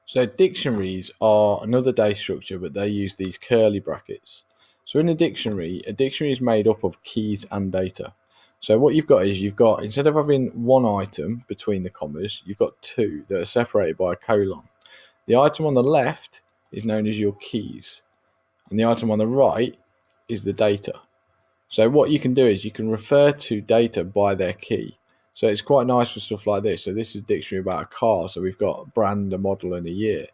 So dictionaries are another data structure, but they use these curly brackets. So in a dictionary is made up of keys and data. So what you've got is instead of having one item between the commas, you've got two that are separated by a colon. The item on the left is known as your keys, and the item on the right is the data. So what you can do is you can refer to data by their key. So it's quite nice for stuff like this. So this is a dictionary about a car. So we've got a brand, a model, and a year.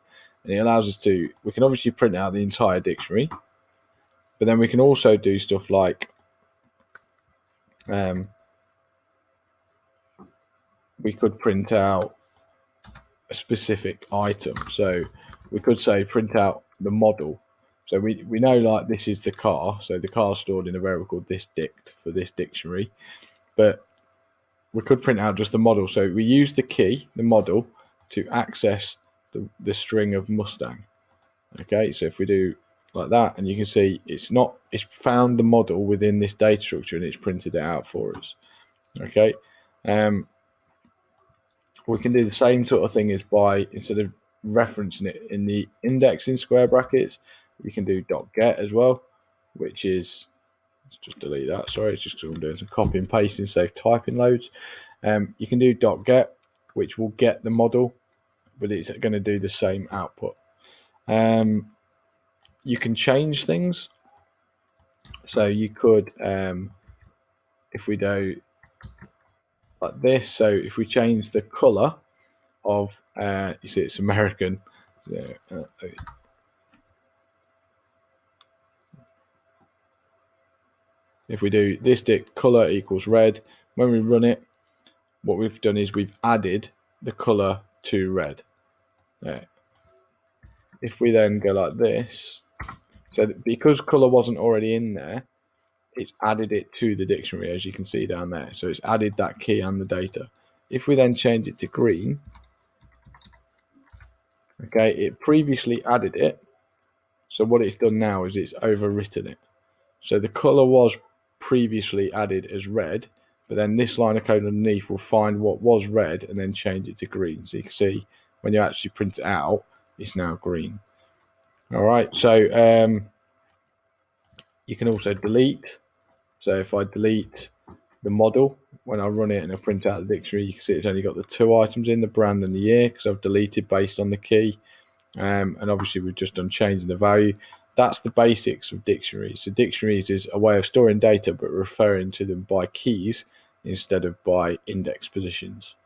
And it allows us to, we can obviously print out the entire dictionary, but then we can also do stuff like we could print out a specific item. So we could say print out the model. So we know like this is the car. So the car is stored in a variable called thisdict for this dictionary. But we could print out just the model. So we use the key, the model, to access the string of Mustang. Okay, so if we do like that, and you can see it's found the model within this data structure and it's printed it out for us. Okay, we can do the same sort of thing as by, instead of referencing it in the indexing square brackets, we can do .get as well, which is, let's just delete that, sorry, it's just because I'm doing some copy and pasting, save typing loads. You can do .get, which will get the model, but it's going to do the same output. You can change things. So you could, if we do like this, so if we change the color of, you see it's American. If we do this color equals red, when we run it, what we've done is we've added the color to red. If we then go like this, so because color wasn't already in there, it's added it to the dictionary, as you can see down there. So it's added that key and the data. If we then change it to green, okay, it previously added it. So what it's done now is it's overwritten it. So the color was previously added as red, but then this line of code underneath will find what was red and then change it to green. So you can see when you actually print it out, it's now green. All right, so you can also delete. So if I delete the model, when I run it and I print out the dictionary, you can see it's only got the two items in, the brand and the year, because I've deleted based on the key. And obviously we've just done changing the value. That's the basics of dictionaries. So dictionaries is a way of storing data but referring to them by keys instead of by index positions.